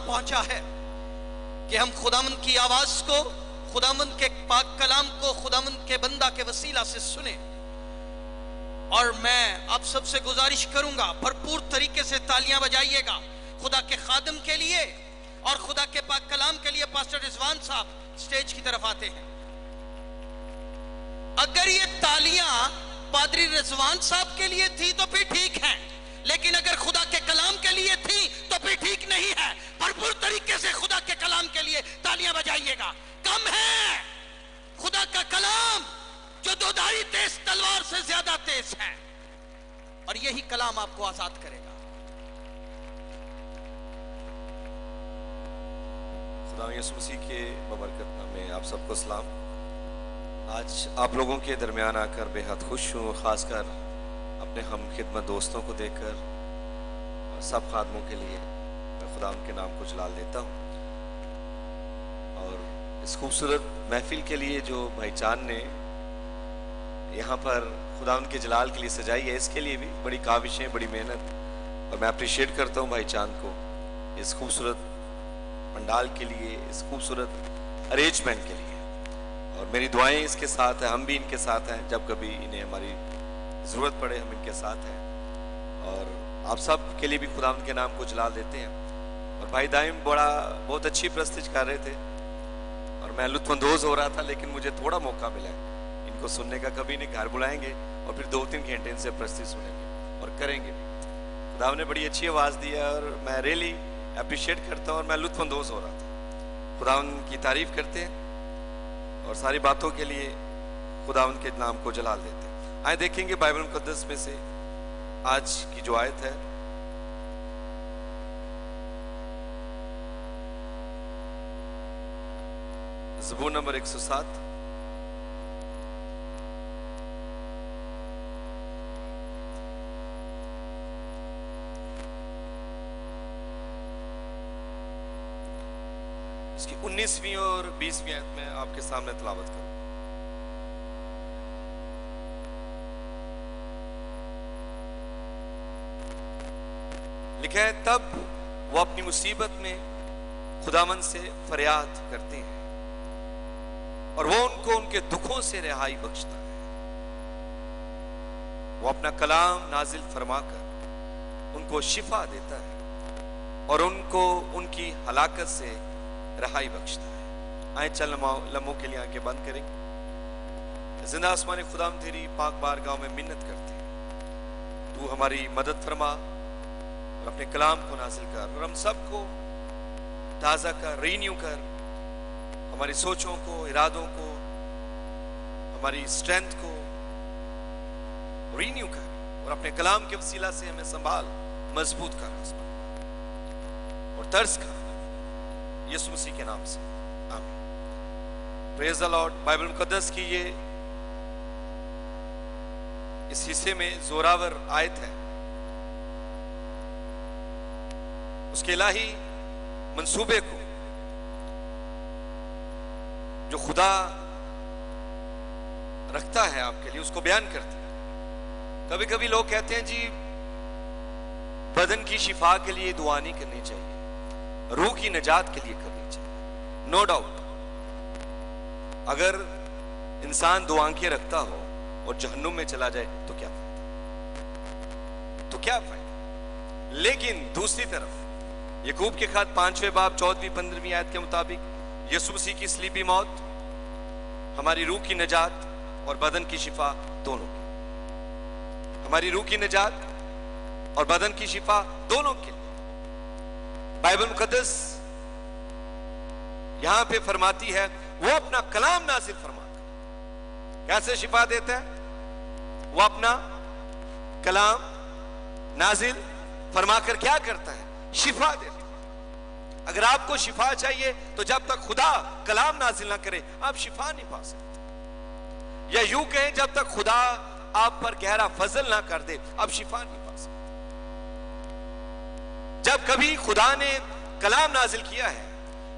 پہنچا ہے کہ ہم خداوند کی آواز کو، خداوند کے پاک کلام کو خداوند کے بندہ کے وسیلہ سے سنیں. اور میں آپ سب سے گزارش کروں گا بھرپور طریقے سے تالیاں بجائیے گا خدا کے خادم کے لیے اور خدا کے پاک کلام کے لیے. پاسٹر رضوان صاحب سٹیج کی طرف آتے ہیں. اگر یہ تالیاں پادری رضوان صاحب کے لیے تھی تو پھر ٹھیک ہے، لیکن اگر خدا کے کلام کے لیے تھی تو پھر ٹھیک نہیں ہے. بھرپور طریقے سے خدا کے کلام کے لیے تالیاں بجائیے گا. کم ہے خدا کا کلام جو دودھاری تیز تلوار سے زیادہ تیز ہے، اور یہی کلام آپ کو آزاد کرے گا. خدا یسوع مسیح کے ببرکت نام میں آپ سب کو سلام. آج آپ لوگوں کے درمیان آ کر بے حد خوش ہوں، خاص کر اپنے ہم خدمت دوستوں کو دیکھ کر. اور سب خادموں کے لیے میں خدا ان کے نام کو جلال دیتا ہوں. اور اس خوبصورت محفل کے لیے جو بھائی چاند نے یہاں پر خدا ان کے جلال کے لیے سجائی ہے، اس کے لیے بھی بڑی کاوشیں، بڑی محنت. اور میں اپریشیٹ کرتا ہوں بھائی چاند کو اس خوبصورت پنڈال کے لیے، اس خوبصورت ارینجمنٹ کے لیے. اور میری دعائیں اس کے ساتھ ہیں، ہم بھی ان کے ساتھ ہیں. جب کبھی انہیں ہماری ضرورت پڑے ہم ان کے ساتھ ہیں. اور آپ سب کے لیے بھی خدا ان کے نام کو جلال دیتے ہیں. اور بھائی دائم بہت اچھی پرستش کر رہے تھے اور میں لطف اندوز ہو رہا تھا، لیکن مجھے تھوڑا موقع ملا ہے ان کو سننے کا. کبھی نہیں گھر بلائیں گے اور پھر 2-3 گھنٹے ان سے پرستش سنیں گے اور کریں گے. خدا نے بڑی اچھی آواز دی ہے اور میں ریلی اپریشیٹ کرتا ہوں اور میں لطف اندوز ہو رہا تھا. خدا ان کی تعریف کرتے ہیں اور ساری باتوں کے لیے خدا ان کے نام کو جلال دیتے ہیں. آئے دیکھیں گے بائبل مقدس میں سے آج کی جو آیت ہے زبور نمبر 107. اس کی 19ویں اور 20ویں آیت میں آپ کے سامنے تلاوت کروں. لکھا ہے تب وہ اپنی مصیبت میں خداوند سے فریاد کرتے ہیں اور وہ ان کو ان کے دکھوں سے رہائی بخشتا ہے. وہ اپنا کلام نازل فرما کر ان کو شفا دیتا ہے اور ان کو ان کی ہلاکت سے رہائی بخشتا ہے. آئیں چل لمحوں کے لیے آنکھیں بند کریں. زندہ آسمان خداوند تیری پاک بارگاہ میں منت کرتے ہیں تو ہماری مدد فرما اور اپنے کلام کو نازل کر اور ہم سب کو تازہ کر، رینیو کر، ہماری سوچوں کو، ارادوں کو، ہماری اسٹرینتھ کو رینیو کر اور اپنے کلام کے وسیلہ سے ہمیں سنبھال، مضبوط کر اور طرز کر یسوع مسیح کے نام سے آمین. پریز دی لارڈ. بائبل مقدس کی یہ اس حصے میں زوراور آیت ہے. اس کے الہی منصوبے کو جو خدا رکھتا ہے آپ کے لیے اس کو بیان کرتے ہیں. کبھی کبھی لوگ کہتے ہیں جی بدن کی شفا کے لیے دعا نہیں کرنی چاہیے، روح کی نجات کے لیے کرنی چاہیے. نو ڈاؤٹ اگر انسان دو آنکھیں رکھتا ہو اور جہنم میں چلا جائے تو کیا فائدہ. لیکن دوسری طرف یعقوب کے خط 5ویں باب 14ویں 15ویں آیت کے مطابق یسوع مسیح کی صلیبی موت ہماری روح کی نجات اور بدن کی شفا دونوں کی، ہماری روح کی نجات اور بدن کی شفا دونوں کے لیے. بائبل مقدس یہاں پہ فرماتی ہے وہ اپنا کلام نازل فرما کر کیسے شفا دیتا ہے. وہ اپنا کلام نازل فرما کر کیا کرتا ہے؟ شفا دیتا ہے. اگر آپ کو شفا چاہیے تو جب تک خدا کلام نازل نہ کرے آپ شفا نہیں پا سکتے. یا یوں کہیں جب تک خدا آپ پر گہرا فضل نہ کر دے آپ شفا نہیں پا سکتے. جب کبھی خدا نے کلام نازل کیا ہے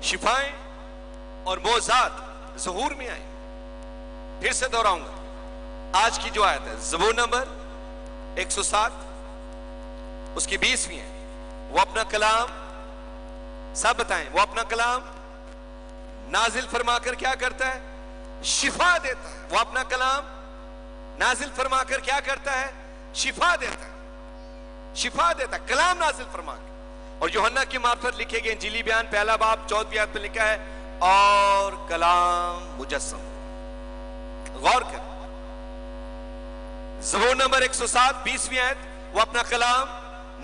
شفائیں اور معجزات ظہور میں آئے. پھر سے دہراؤں گا, آج کی جو آیت ہے زبور نمبر 107 اس کی 20ویں ہے. وہ اپنا کلام, سب بتائیں, وہ اپنا کلام نازل فرما کر کیا کرتا ہے؟ شفا دیتا ہے. وہ اپنا کلام نازل فرما کر کیا کرتا ہے؟ شفا دیتا ہے. شفا دیتا ہے کلام نازل فرما کر. اور یوحنا کی معرفت لکھے گئے انجیلی بیان پہلا باب 14ویں آیت پہ لکھا ہے اور کلام مجسم. غور کر, زبور نمبر 107 20ویں آیت, وہ اپنا کلام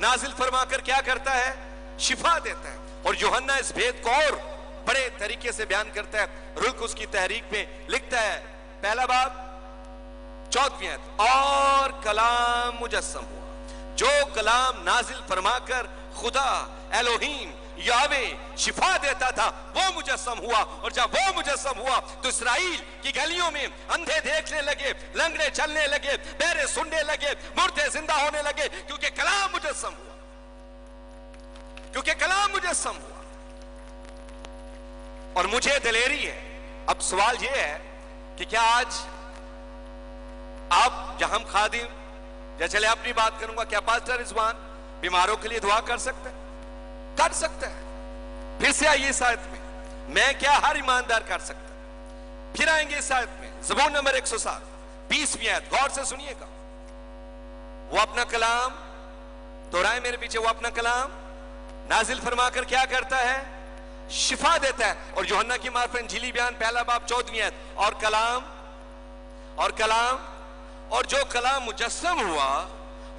نازل فرما کر کیا کرتا ہے؟ شفا دیتا ہے. اور یوحنا اس بھید کو اور بڑے طریقے سے بیان کرتا ہے. رلک اس کی تحریک میں لکھتا ہے پہلا باب 14ویں آیت, اور کلام مجسم ہوا. جو کلام نازل فرما کر خدا الوہیم یاوے شفا دیتا تھا وہ مجسم ہوا. اور جب وہ مجسم ہوا تو اسرائیل کی گلیوں میں اندھے دیکھنے لگے, لنگڑے چلنے لگے, بہرے سننے لگے, مردے زندہ ہونے لگے, کیونکہ کلام مجسم ہوا. کیونکہ کلام مجسم ہوا. اور مجھے دلیری ہے. اب سوال یہ ہے کہ کیا آج آپ, جہاں ہم خادم, یا چلے اپنی بات کروں گا, کیا پاسٹر رضوان بیماروں کے لیے دعا کر سکتا ہے؟ کر سکتا ہے. پھر سے آئیے اس آیت میں کیا ہر ایماندار کر سکتا ہے؟ پھر آئیں گے اس آیت میں زبور نمبر 107 20ویں آیت, غور سے سنیے گا. وہ اپنا کلام, دہرائیں میرے پیچھے, وہ اپنا کلام نازل فرما کر کیا کرتا ہے؟ شفا دیتا ہے. اور یوحنا کی معرفت انجیلی بیان پہلا باب 14ویں آیت, اور کلام اور جو کلام مجسم ہوا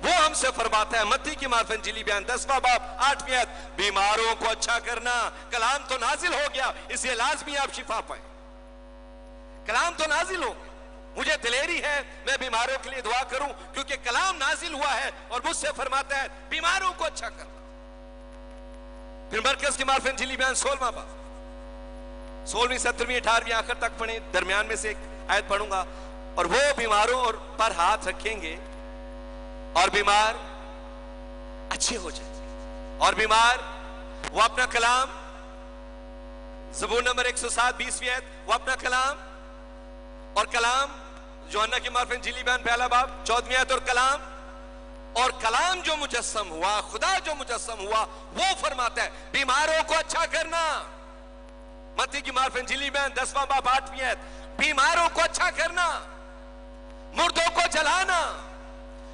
وہ ہم سے فرماتا ہے. متی کی معرفت انجیلی بیان 10واں باب 8ویں آیت, بیماروں کو اچھا کرنا. کلام تو نازل ہو گیا, اس لیے لازمی آپ شفا پائیں. کلام تو نازل ہو گیا. مجھے دلیری ہے میں بیماروں کے لیے دعا کروں کیونکہ کلام نازل ہوا ہے اور مجھ سے فرماتا ہے بیماروں کو اچھا کرنا. پھر مرکز کی معرفت انجیلی بیان 16واں باب 16ویں 17ویں 18ویں آخر تک پڑھیں. درمیان میں سے ایک آیت پڑھوں گا. اور وہ بیماروں پر ہاتھ رکھیں گے اور بیمار اچھے ہو جائیں گے. اور بیمار, وہ اپنا کلام, زبور نمبر 107 20ویں آیت, وہ اپنا کلام, اور کلام یوحنا کی معرفت انجیلی بیان پہلا باب 14ویں آیت, اور کلام جو مجسم ہوا, خدا جو مجسم ہوا وہ فرماتا ہے بیماروں کو اچھا کرنا. متی کی معرفت انجیلی بیان 10واں باب 8ویں آیت, بیماروں کو اچھا کرنا, مردوں کو جلانا,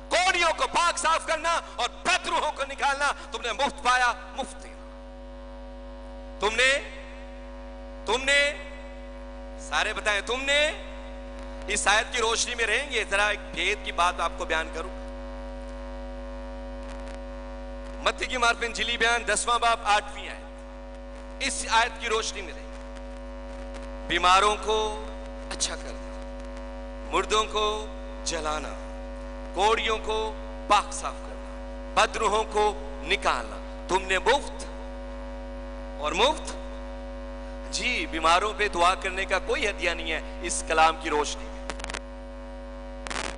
کوڑیوں کو پاک صاف کرنا, اور بد روحوں کو نکالنا. تم نے مفت پایا, مفت دینا. تم نے سارے بتائیں, تم نے اس آیت کی روشنی میں رہیں گے. ذرا ایک بھید کی بات آپ کو بیان کروں. متی کی معرفت انجیلی بیان 10واں باب 8ویں آیت, اس آیت کی روشنی میں رہیں گے. بیماروں کو اچھا کرنا, مردوں کو جلانا, کوڑیوں کو پاک صاف کرنا, بدروحوں کو نکالنا. تم نے مفت اور مفت, جی بیماروں پہ دعا کرنے کا کوئی ہدیہ نہیں ہے اس کلام کی روشنی میں.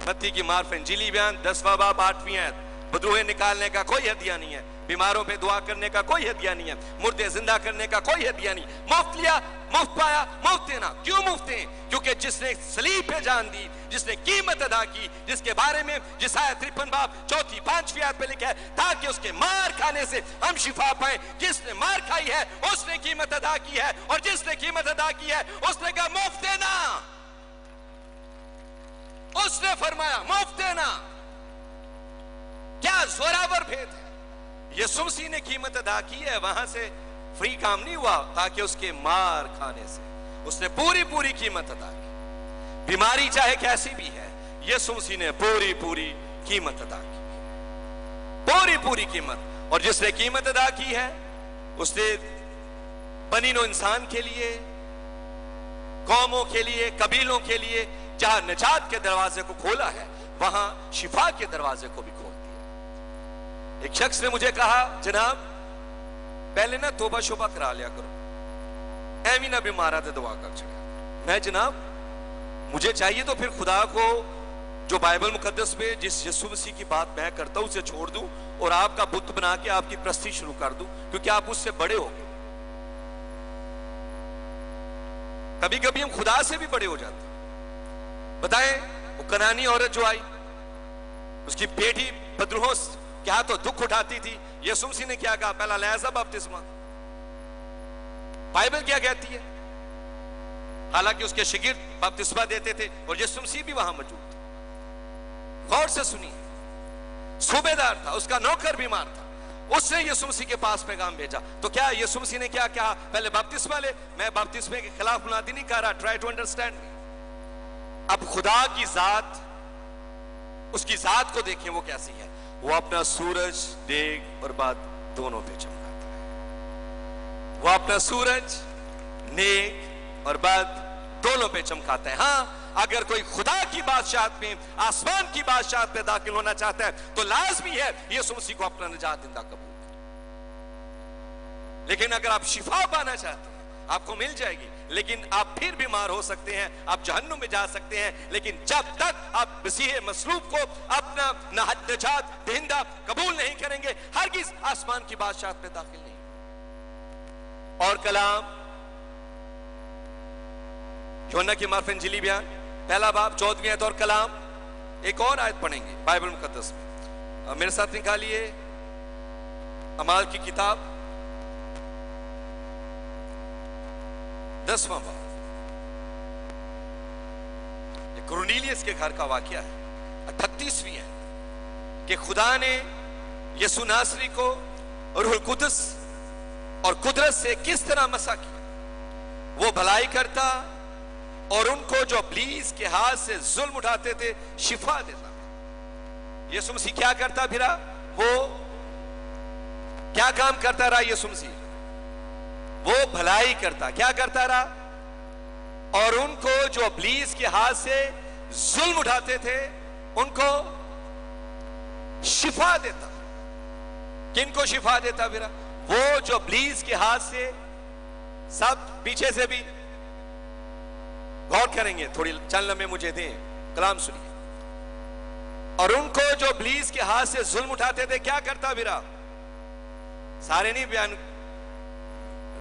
متی کی معرفت انجیلی بیان 10واں باب 8ویں آیت, بدروہیں نکالنے کا کوئی ہدیہ نہیں ہے, بیماروں پہ دعا کرنے کا کوئی ہدیہ نہیں ہے, مردے زندہ کرنے کا کوئی ہدیہ نہیں. مفت لیا, مفت پایا, مفت دینا. کیوں مفت دیں؟ کیونکہ جس نے صلیب پہ جان دی, جس نے قیمت ادا کی, جس کے بارے میں یسایا 53 باب 4 5 آیت پہ لکھا ہے تاکہ اس کے مار کھانے سے ہم شفا پائیں. جس نے مار کھائی ہے اس نے قیمت ادا کی ہے, اور جس نے قیمت ادا کی ہے اس نے کہا مفت دینا. اس نے فرمایا مفت دینا. کیا زوراور بھید ہے. یسوع مسیح نے قیمت ادا کی ہے, وہاں سے فری کام نہیں ہوا, تاکہ اس کے مار کھانے سے اس نے پوری قیمت ادا کی. بیماری چاہے کیسی بھی ہے, یسوع مسیح نے پوری قیمت ادا کی, پوری قیمت. اور جس نے قیمت ادا کی ہے اس نے بنی نوع انسان کے لیے, قوموں کے لیے, قبیلوں کے لیے جہاں نجات کے دروازے کو کھولا ہے وہاں شفا کے دروازے کو بھی کھول دیا. ایک شخص نے مجھے کہا جناب پہلے نا توبہ شوبہ کرا لیا کرو, ایویں نہ بیمارا تے دعا کر چکا. میں جناب مجھے چاہیے تو پھر خدا کو جو بائبل مقدس میں جس یسوع مسیح کی بات میں کرتا ہوں اسے چھوڑ دوں اور آپ کا بت بنا کے آپ کی پرستی شروع کر دوں, کیونکہ آپ اس سے بڑے ہو گئے. کبھی کبھی ہم خدا سے بھی بڑے ہو جاتے ہیں. بتائیں وہ کنانی عورت جو آئی, اس کی بیٹی بدروہوں کیا تو دکھ اٹھاتی تھی. یسوع مسیح نے کیا کہا؟ پہلا لہذا بپتسمہ. بائبل کیا کہتی ہے؟ حالانکہ اس کے شاگرد بپتسمہ دیتے تھے اور یسوع مسیح بھی وہاں موجود تھا. غور سے سنیے, صوبیدار تھا, اس کا نوکر بیمار تھا, اس نے یسوع مسیح کے پاس پیغام بھیجا. تو کیا یسوع مسیح نے کیا کہا؟ پہلے بپتسمہ لے. میں بپتسمے کے خلاف منادی نہیں کر رہا, ٹرائی ٹو انڈرسٹینڈ می. اب خدا کی ذات, اس کی ذات کو دیکھیں وہ کیسی ہے. وہ اپنا سورج, نیک اور بد دونوں پہ چمکاتا ہے. وہ اپنا سورج, نیک اور بد دونوں پہ چمکاتا ہے. ہاں, اگر کوئی خدا کی بادشاہت میں, آسمان کی بادشاہت میں داخل ہونا چاہتا ہے تو لازمی ہے یسوع مسیح کو اپنا نجات دہندہ قبول کریں. لیکن اگر آپ شفا پانا چاہتے ہیں, آپ کو مل جائے گی, لیکن آپ پھر بیمار ہو سکتے ہیں, آپ جہنم میں جا سکتے ہیں. لیکن جب تک آپ مسیح مصلوب کو اپنا نجات دہندہ قبول نہیں کریں گے, ہرگز آسمان کی بادشاہت میں داخل نہیں. اور کلام, یوحنا کی معرفت انجیلی بیان پہلا باب 14ویں آیت. اور کلام, ایک اور آیت پڑھیں گے بائبل مقدس میں, میرے ساتھ نکالیے اعمال کی کتاب 10واں باب. یہ کرنیلیس کے گھر کا واقعہ ہے. 38ویں ہے کہ خدا نے یسوع ناصری کو روح القدس اور قدرت سے کس طرح مسح کیا. وہ بھلائی کرتا اور ان کو جو ابلیس کے ہاتھ سے ظلم اٹھاتے تھے شفا دیتا. یسوع مسیح کیا کرتا پھرا؟ وہ کیا کام کرتا رہا یسوع مسیح؟ وہ بھلائی کرتا. کیا کرتا رہا؟ اور ان کو جو ابلیس کے ہاتھ سے ظلم اٹھاتے تھے ان کو شفا دیتا. کن کو شفا دیتا پھرا؟ وہ جو ابلیس کے ہاتھ سے, سب پیچھے سے بھی غور کریں گے, تھوڑی چند لمحے مجھے دیں, کلام سنیے. اور ان کو جو ابلیس کے ہاتھ سے ظلم اٹھاتے تھے کیا کرتا پھرا؟ سارے نہیں بیان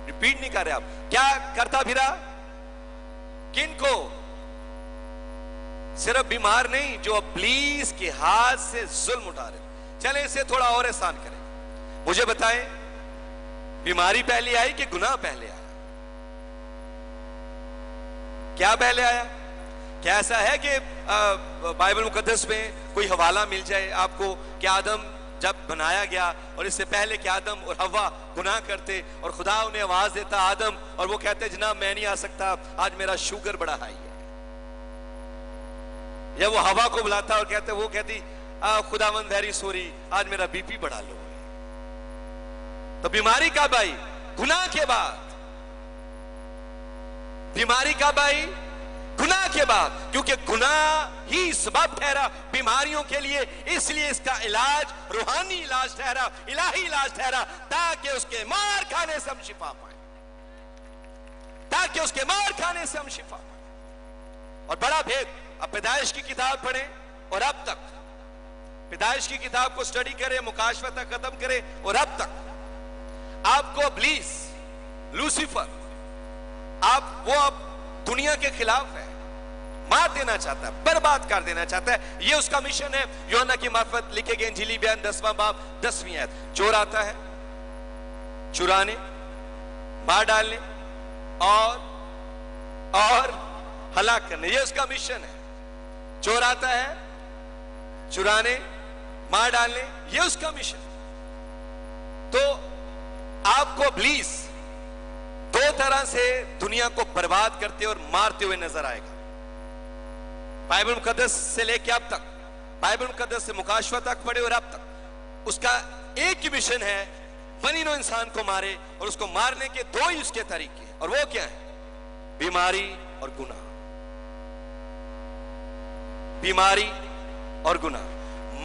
ریپیٹ نہیں کر رہے آپ. کیا کرتا پھرا؟ کن کو؟ صرف بیمار نہیں, جو ابلیس کے ہاتھ سے ظلم اٹھا رہے. چلیں اسے تھوڑا اور آسان کریں. مجھے بتائیں, بیماری پہلے آئی کہ گناہ پہلے آیا؟ کیا پہلے آیا؟ کیا ایسا ہے کہ بائبل مقدس میں کوئی حوالہ مل جائے آپ کو کہ آدم جب بنایا گیا اور اس سے پہلے کہ آدم اور حوا گناہ کرتے اور خدا انہیں آواز دیتا آدم, اور وہ کہتے جناب میں نہیں آ سکتا, آج میرا شوگر بڑا ہائی ہے. یا وہ حوا کو بلاتا اور کہتے, وہ کہتی خداوند ویری سوری, آج میرا بی پی بڑا لو ہے. تو بیماری کب آئی؟ گناہ کے بعد. بیماری کب آئی؟ گناہ کے بعد. کیونکہ گناہ ہی سبب ٹھہرا بیماریوں کے لیے, اس لیے اس کا علاج روحانی علاج ٹھہرا, الہی علاج ٹھہرا, تاکہ اس کے مار کھانے سے ہم شفا پائیں. تاکہ اس کے مار کھانے سے ہم شفا پائیں. اور بڑا بھید, اب پیدائش کی کتاب پڑھیں اور اب تک پیدائش کی کتاب کو سٹڈی کریں, مکاشفہ تک ختم کریں, اور اب تک آپ کو ابلیس, لوسیفر, وہ اب دنیا کے خلاف ہے, مار دینا چاہتا ہے, برباد کر دینا چاہتا ہے. یہ اس کا مشن ہے. یوحنا کی معرفت لکھے گئے انجیلی بیان 10واں باب 10ویں آیت. چور آتا ہے چرانے, مار ڈالنے اور ہلاک کرنے. یہ اس کا مشن ہے. چور آتا ہے چرانے, مار ڈالنے, یہ اس کا مشن. تو آپ کو ابلیس دو طرح سے دنیا کو برباد کرتے اور مارتے ہوئے نظر آئے گا. بائبل مقدس سے لے کے اب تک, بائبل مقدس سے مکاشفہ تک پڑھے اور اب تک اس کا ایک ہی مشن ہے, بنی نوع انسان کو مارے, اور اس کو مارنے کے دو ہی اس کے طریقے ہیں, اور وہ کیا ہیں؟ بیماری اور گناہ. بیماری اور گناہ.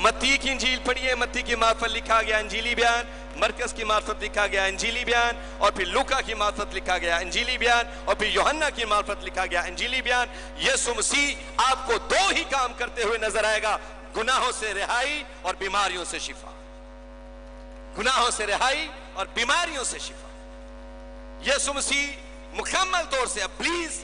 متی کی انجیل پڑھیے, متی کی معرفت لکھا گیا انجیلی بیان, مرکز کی معرفت لکھا گیا انجیلی بیان, اور پھر لوکا کی معرفت لکھا گیا انجیلی بیان, اور پھر یوحنا کی معرفت لکھا گیا انجیلی بیان. یسوع مسیح آپ کو دو ہی کام کرتے ہوئے نظر آئے گا, گناہوں سے رہائی اور بیماریوں سے شفا. گناہوں سے رہائی اور بیماریوں سے شفا. یسوع مسیح مکمل طور سے ابلیس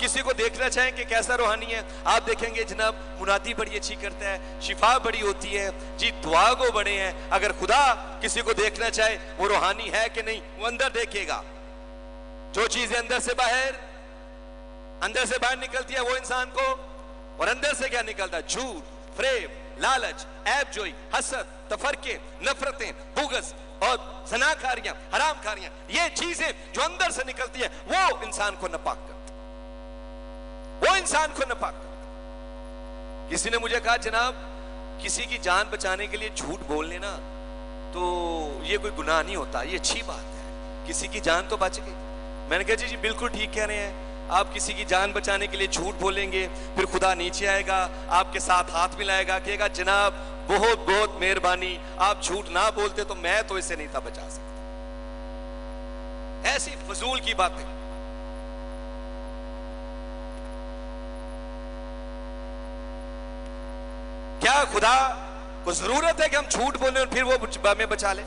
کسی کو دیکھنا چاہیں کہ کیسا روحانی ہے، آپ دیکھیں گے جناب منادی بڑی اچھی کرتا ہے، شفا بڑی ہوتی ہے جی، دعا گو بڑے ہیں. اگر خدا کسی کو دیکھنا چاہے وہ روحانی ہے کہ نہیں، وہ اندر دیکھے گا. جو چیزیں اندر سے باہر نکلتی ہے وہ انسان کو، اور اندر سے کیا نکلتا ہے؟ جھوٹ، فریب، لالچ، عیب جوئی، حسد، تفرقے، نفرتیں، بغض اور زناکاریاں، حرام کاریاں، یہ چیزیں جو اندر سے نکلتی ہیں وہ انسان کو ناپاک کرتی، وہ انسان کو ناپاک کرتی. کسی نے مجھے کہا جناب کسی کی جان بچانے کے لیے جھوٹ بول لینا تو یہ کوئی گناہ نہیں ہوتا، یہ اچھی بات ہے، کسی کی جان تو بچ گئی. میں نے کہا جی بالکل ٹھیک کہہ رہے ہیں. آپ کسی کی جان بچانے کے لیے جھوٹ بولیں گے، پھر خدا نیچے آئے گا، آپ کے ساتھ ہاتھ ملائے گا، کہے گا جناب بہت بہت مہربانی، آپ جھوٹ نہ بولتے تو میں تو اسے نہیں تھا بچا سکتا. ایسی فضول کی باتیں. کیا خدا کو ضرورت ہے کہ ہم جھوٹ بولیں اور پھر وہ ہمیں بچا لے؟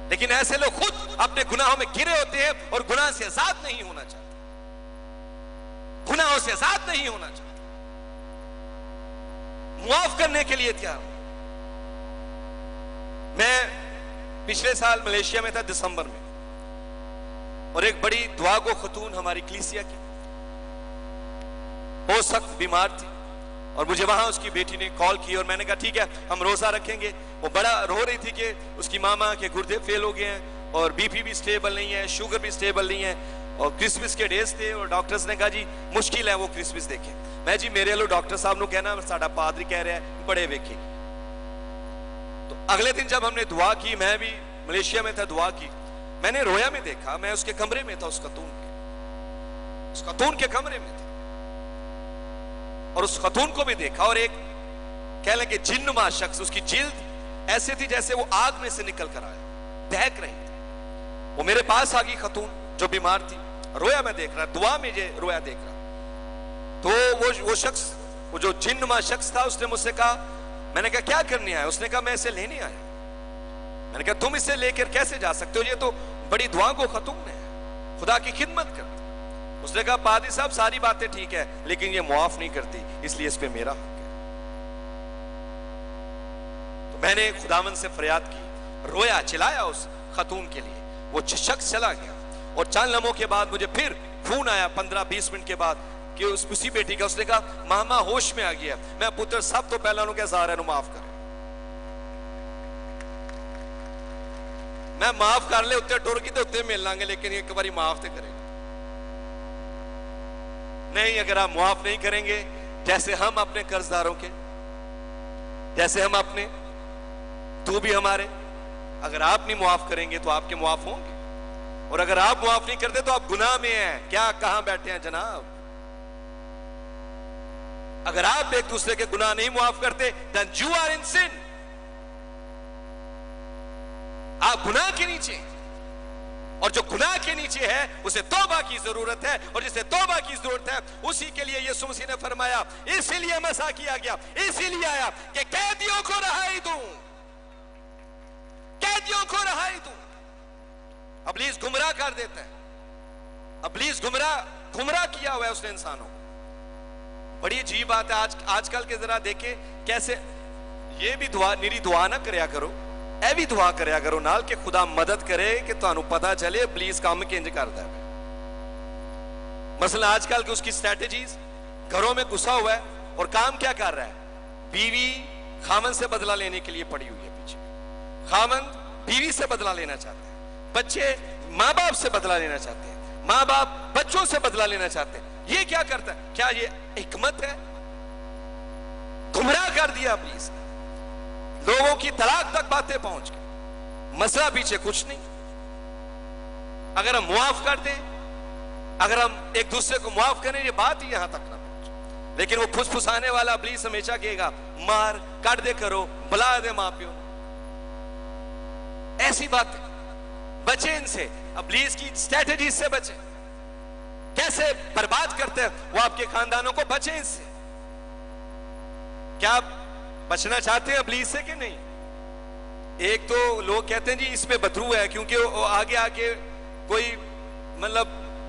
لیکن ایسے لوگ خود اپنے گناہوں میں گرے ہوتے ہیں اور گناہ سے آزاد نہیں ہونا چاہتے، گناہوں سے آزاد نہیں ہونا چاہتے، معاف کرنے کے لیے تیار. میں پچھلے سال ملیشیا میں تھا دسمبر میں، اور ایک بڑی دعا گو خاتون ہماری کلیسیا کی بہت سخت بیمار تھی، اور مجھے وہاں اس کی بیٹی نے کال کی اور میں نے کہا ٹھیک ہے ہم روزہ رکھیں گے. وہ بڑا رو رہی تھی کہ اس کی ماما کے گردے فیل ہو گئے ہیں اور بی پی بھی سٹیبل نہیں ہے، شوگر بھی سٹیبل نہیں ہے، اور کرسمس کے ڈیز تھے اور ڈاکٹرز نے کہا جی مشکل ہے وہ کرسمس دیکھیں. میں جی میرے لو ڈاکٹر صاحب نو کہنا ساڈا پادری کہہ رہا ہے بڑے ویکھے. تو اگلے دن جب ہم نے دعا کی، میں بھی ملیشیا میں تھا، دعا کی، میں نے رویا میں دیکھا، میں اس کے کمرے میں تھا، اس خاتون کے کمرے میں تھا، اور اس خاتون کو بھی دیکھا، اور ایک کہہ لیں کہ جن نما شخص، اس کی جلد ایسے تھی جیسے وہ آگ میں سے نکل کر آیا، دہک رہی تھی. وہ میرے پاس آ گئی خاتون جو بیمار تھی، رویا میں دیکھ رہا، دعا میں یہ رویا دیکھ رہا. تو وہ شخص، وہ جو جن نما شخص تھا، اس نے مجھ سے کہا، میں نے کہا کیا کرنے آیا؟ اس نے کہا میں اسے لینے آیا. میں نے کہا تم اسے لے کر کیسے جا سکتے ہو؟ یہ تو بڑی دعا کو خاتون ہے، خدا کی خدمت کرتی. اس نے کہا پادری صاحب ساری باتیں ٹھیک ہے لیکن یہ معاف نہیں کرتی، اس لیے اس پہ میرا حق ہے. تو میں نے خداوند سے فریاد کی، رویا، چلایا اس خاتون کے لیے. وہ شخص چلا گیا، اور چند لمحوں کے بعد مجھے پھر فون آیا 15-20 منٹ کے بعد کہ اسی بیٹی کا. اس نے کہا ماما ہوش میں آ گیا. میں پتر سب تو پہلا انہوں کے سارے نو معاف کریں، میں معاف کر لے اتنے ٹر کی تو اتنے مل لیں گے، لیکن ایک باری معاف تو کریں گے نہیں. اگر آپ معاف نہیں کریں گے، جیسے ہم اپنے قرض داروں کے، جیسے ہم اپنے، تو بھی ہمارے، اگر آپ نہیں معاف کریں گے تو آپ کے معاف ہوں گے، اور اگر آپ معاف نہیں کرتے تو آپ گناہ میں ہیں. کیا کہاں بیٹھے ہیں جناب؟ اگر آپ ایک دوسرے کے گناہ نہیں معاف کرتے then you are in sin. آپ گناہ کے نیچے، اور جو گناہ کے نیچے ہے اسے توبہ کی ضرورت ہے، اور جسے توبہ کی ضرورت ہے اسی کے لیے یسوع مسیح نے فرمایا، اسی لیے مسیح کیا گیا، اسی لیے آیا کہ قیدیوں کو رہائی دوں، قیدیوں کو رہائی دوں. ابلیس گمراہ کر دیتا ہے، ابلیس گمراہ کیا ہوا ہے اس نے انسانوں کو. بڑی عجیب بات ہے آج کل کے، ذرا دیکھیں کیسے. یہ بھی دعا نیری دعا نہ کریا کرو، اے بھی دعا کریا کرو نال کہ خدا مدد کرے کہ تانوں پتہ چلے ابلیس کام کنج کرتا ہے. مثلا آج کل کی اس کی اسٹریٹجیز، گھروں میں گھسا ہوا ہے اور کام کیا کر رہا ہے؟ بیوی خامن سے بدلہ لینے کے لیے پڑی ہوئی ہے پیچھے، خامن بیوی سے بدلہ لینا چاہتے ہیں، بچے ماں باپ سے بدلہ لینا چاہتے ہیں، ماں باپ بچوں سے بدلہ لینا چاہتے ہیں. یہ کیا کرتا ہے؟ کیا یہ حکمت ہے؟ گمراہ کر دیا ابلیس نے، لوگوں کی طلاق تک باتیں پہنچ گئی. مسئلہ پیچھے کچھ نہیں. اگر ہم معاف کر دیں، اگر ہم ایک دوسرے کو معاف کریں، یہ بات ہی یہاں تک نہ پہنچے. لیکن وہ پھس پھسانے والا ابلیس ہمیشہ کہے گا مار کٹ دے کرو، بلا دے ماں پیو. ایسی باتیں بچیں ان سے، ابلیس کی اسٹریٹجی سے بچیں. کیسے برباد کرتے ہیں وہ آپ کے خاندانوں کو، بچیں اس سے. کیا آپ بچنا چاہتے ہیں ابلیس سے کہ نہیں؟ ایک تو لوگ کہتے ہیں جی اس میں بدرو ہے کیونکہ آگے کوئی مطلب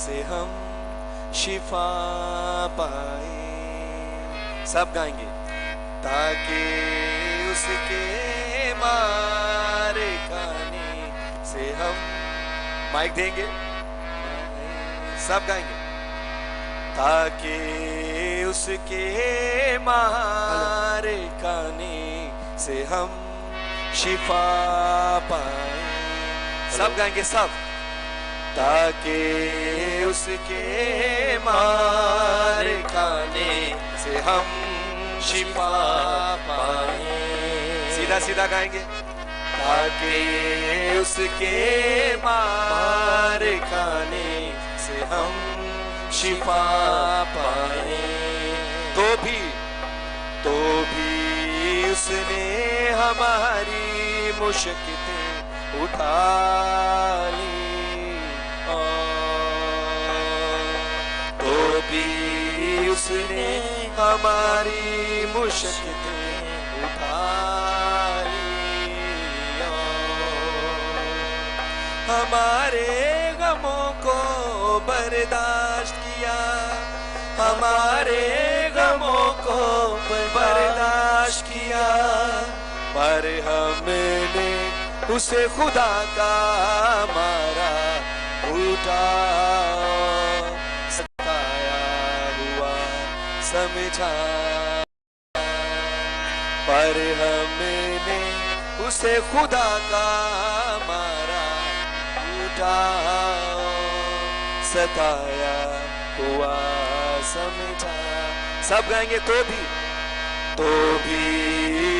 سے ہم شفا پائیں. سب گائیں گے. تاکہ اس کے مارے کھانے سے ہم, مائک دیں گے, سب گائیں گے. تاکہ اس کے مارے کھانے سے ہم شفا پائیں. سب گائیں گے سب. تاکہ اس کے مارے کھانے سے ہم شفا پائیں. سیدھا سیدھا گائیں گے. تاکہ اس کے مارے کھانے سے ہم شفا پائیں. تو بھی اس نے ہماری مشکلیں اٹھا لی. تو بھی اس نے ہماری مشکلیں اٹھا لی. ہمارے غموں کو برداشت کیا, ہمارے غموں کو برداشت کیا, پر ہم نے اسے خدا کا مارا اٹھا, ستایا ہوا سمجھا, پر ہم نے اسے خدا کا مارا اٹھا, ستایا ہوا سمجھا. سب گائیں گے. تو بھی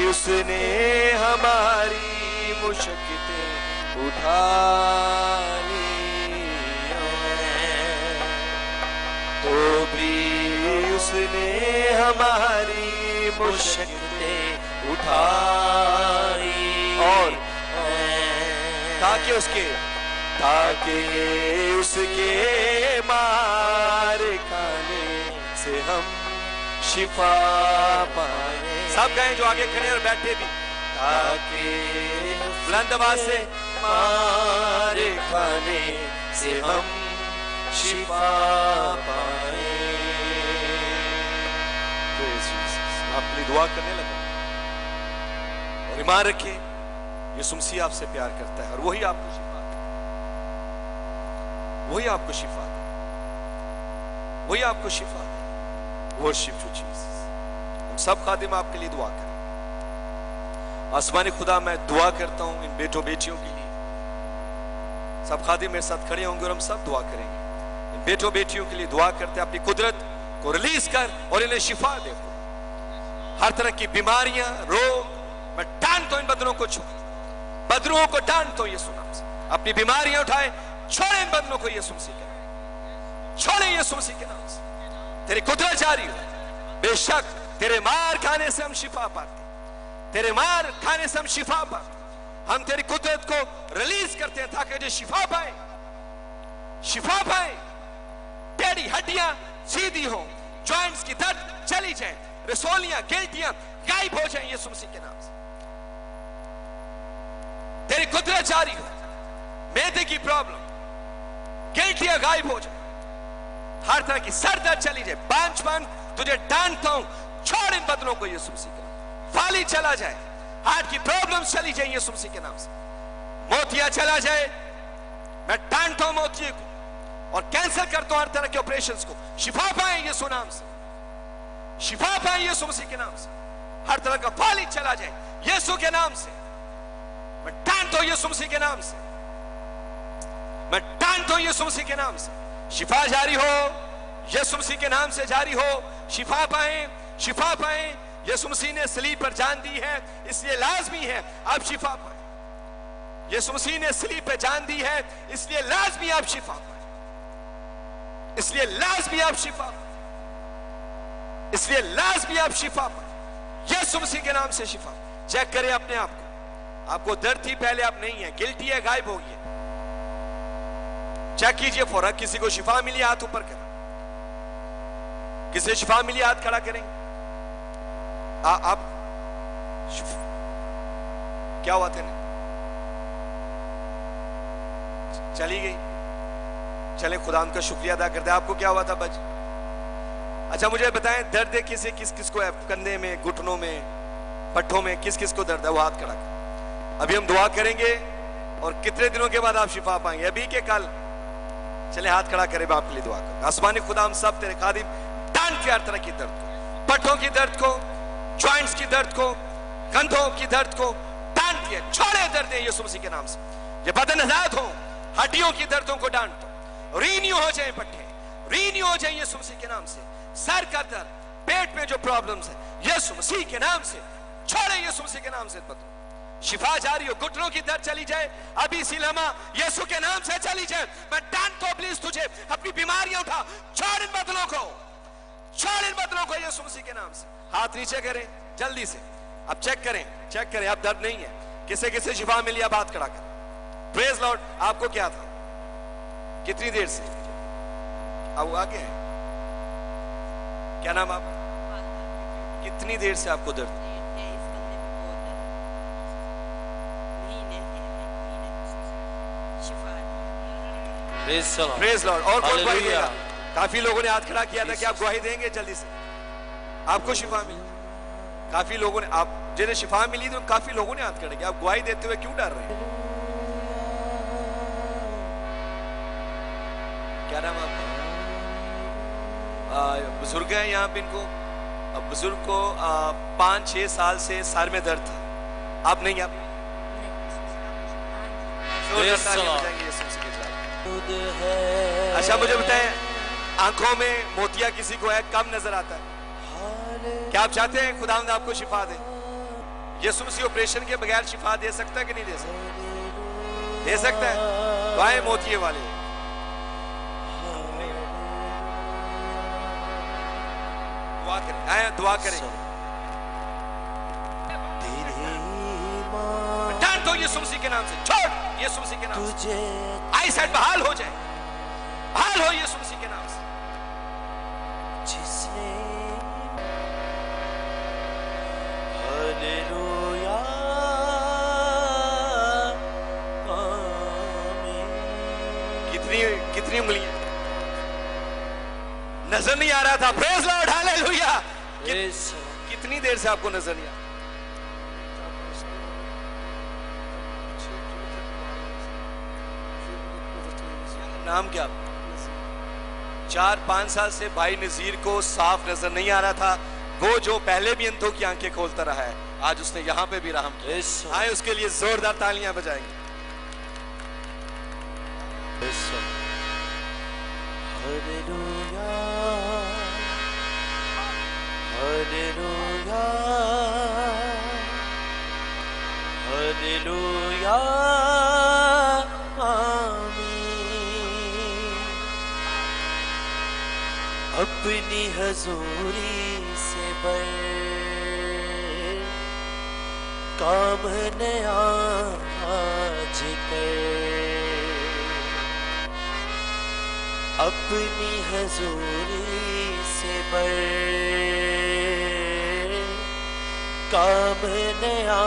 اس نے ہماری مشکلیں اٹھا لی. تو بھی اس نے ہماری مشکلیں اٹھائی. اور تاکہ اس کے مار کھانے سے ہم شفا پائیں. سب گئے جو آگے کھڑے اور بیٹھے بھی. تاکہ بلند آواز سے مار کھانے سے ہم شفا پائیں. آپ کے لیے دعا کرنے لگا اور ایمان رکھیں, یسوع مسیح آپ سے پیار کرتا ہے اور وہی آپ کو شفا دے, وہی آپ کو شفا دے, وہی آپ کو شفا دے. Worship you Jesus. ہم سب خادم آپ کے لیے دعا کریں. آسمانی خدا, میں دعا کرتا ہوں ان بیٹوں بیٹیوں کے لیے. سب خادم میرے ساتھ کھڑے ہوں گے اور ہم سب دعا کریں گے. ان بیٹوں بیٹیوں کے لیے دعا کرتے ہیں, اپنی قدرت کو ریلیز کر اور انہیں شفا دے. ہر طرح کی بیماریاں, روگ, میں ڈانٹتا ہوں ان بدنوں کو, بدروہوں کو ڈانٹتا ہوں یسوع نام سے. اپنی بیماریاں اٹھائے, چھوڑیں ان بدنوں کو یسوع مسیح کے نام, چھوڑیں یسوع مسیح کے نام سے. تیری قدرت جاری ہو. بے شک تیرے مار کھانے سے ہم شفا پاتے, تیرے مار کھانے سے ہم شفا پاتے. ہم تیری قدرت کو ریلیز کرتے ہیں تاکہ جو شفا پائیں, شفا پائیں. ٹیڑھی ہڈیاں سیدھی ہوں, جوائنٹس کی درد چلی جائیں, رسولیاں گلٹیاں غائب ہو جائیں یسوع مسیح کے نام سے. تیری قدرت جاری ہو. معدے کی پرابلم, گلٹیاں غائب ہو جائیں, ہر طرح کی سر درد چلی جائے. پانچ تجھے ڈانٹتا ہوں, چھوڑ ان بدنوں کو یسوع مسیح کے نام. فالی چلا جائے, ہارٹ کی پرابلم چلی جائیں یسوع مسیح کے نام سے. موتیا چلا جائے, میں ڈانٹتا ہوں موتیے کو اور کینسل کرتا ہوں ہر طرح کے آپریشنز کو. شفا پائیں یسوع نام سے, شفا پائیں یسوع مسیح کے نام سے. ہر طرح کا فالی چلا جائے یسوع کے نام سے. میں ڈانٹتا ہوں یسوع مسیح کے نام سے, میں ڈانٹتا ہوں یسوع مسیح کے نام سے. شفا جاری ہو یسوع مسیح کے نام سے, جاری ہو. شفا پائیں, شفا پائیں. یسوع مسیح نے صلیب پر جان دی ہے, اس لیے لازمی ہے آپ شفا پائیں. یسوع مسیح نے صلیب پہ جان دی ہے, اس لیے لازمی آپ شفا پائیں, اس لیے لازمی آپ شفا پائیں, اس لیے لازمی آپ شفا پائیں. یسوع مسیح کے نام سے شفا. چیک کریں اپنے آپ کو, آپ کو درد تھی پہلے, آپ نہیں ہے. گلٹی ہے, غائب ہو گئی ہے. چیک کیجئے فوراً. کسی کو شفا ملی, ہاتھ اوپر کریں. کسی شفا ملی, ہاتھ کھڑا کریں. آپ کیا ہوا تھا؟ چلی گئی, چلیں خدا ان کا شکریہ ادا کرتے ہیں. آپ کو کیا ہوا تھا بچ؟ اچھا مجھے بتائیں درد ہے کس کس کو ہے؟ کندھے میں, گھٹنوں میں, پٹھوں میں, کس کس کو درد ہے؟ وہ ہاتھ کھڑا کر. ابھی ہم دعا کریں گے اور کتنے دنوں کے بعد آپ شفا پائیں گے؟ ابھی کہ کل؟ چلیں ہاتھ کھڑا کریں, میں آپ کے لیے دعا کروں. آسمانی خدا ہم سب تیرے خادم ٹانگ کے ہر طرح کی درد کو, پٹھوں کی درد کو, جوائنٹس کی درد کو, کندھوں کی درد کو ڈانٹ دیا, چھوڑے درد ہیں یسوع مسیح کے نام سے. یہ بدن آزاد ہوں, ہڈیوں کی دردوں کو ڈانٹ دو, رینیو ہو جائیں پٹھے, رینیو ہو جائیں یسوع مسیح کے نام سے. سر کا درد, پیٹ میں جو پرابلمز ہیں یسوع مسیح کے نام سے چھوڑے, یسوع مسیح کے نام سے بدلو. شفا جاری ہو, گھٹنوں کی درد چلی جائے ابھی اسی لمحہ یسوع کے نام سے چلی جائے. میں ڈانٹتا ہوں پلیز تجھے, اپنی بیماریاں اٹھا, چھوڑ ان بدلوں کو, چھوڑ ان بدلوں کو یسوع مسیح کے نام سے. ہاتھ نیچے کریں جلدی سے, اب چیک کریں, چیک کریں, اب درد نہیں ہے. کسے کسے شفا ملی اب ہاتھ کھڑا کر. پریز لارڈ. آپ کو کیا تھا؟ کتنی دیر سے؟ اب آگے ہیں, کیا نام آپ؟ کتنی دیر سے آپ کو درد؟ پریز لارڈ. اور کون گواہی دے گا؟ کافی لوگوں نے ہاتھ کھڑا کیا تھا کہ آپ گواہی دیں گے جلدی سے. آپ کو شفا ملی. کافی لوگوں نے, آپ جنہیں شفا ملی تو کافی لوگوں نے ہاتھ کھڑا کیا. آپ گواہی دیتے ہوئے کیوں ڈر رہے ہیں؟ کیا نام آپ کا؟ بزرگ ہیں یہاں پہ, ان کو بزرگ کو 5-6 سال سے سر میں درد تھا. آپ نہیں, آپ اچھا مجھے بتائیں, آنکھوں میں موتیا کسی کو ہے, کم نظر آتا ہے, کیا آپ چاہتے ہیں خداوند آپ کو شفا دے؟ یسوع مسیح آپریشن کے بغیر شفا دے سکتا ہے کہ نہیں دے سکتا؟ دے سکتا ہے. دعائیں موتیے والے, دعا کریں, آئیں دعا کریں. ڈانٹ دو یسوع مسیح کے نام سے, چھوڑ یسوع مسیح کے نام سے. آئی سائٹ بحال ہو جائے, بحال ہو یسوع مسیح کے نام سے. کتنی انگلیاں نظر نہیں آ رہا تھا. پریز لارڈ, ہاللیلویا. کتنی دیر سے آپ کو نظر نہیں آ رہا؟ نام کیا؟ 4-5 سال سے بھائی نذیر کو صاف نظر نہیں آ رہا تھا. وہ جو پہلے بھی اندھوں کی آنکھیں کھولتا رہا ہے, آج اس نے یہاں پہ بھی رحم کیا. آئے اس کے لیے زوردار تالیاں بجائیں گے. ہاللیلویا, ہاللیلویا, ہاللیلویا, آمین. اپنی حضوری سے بڑھ کام نیا آج کر, اپنی حضوری سے بڑھ کام نیا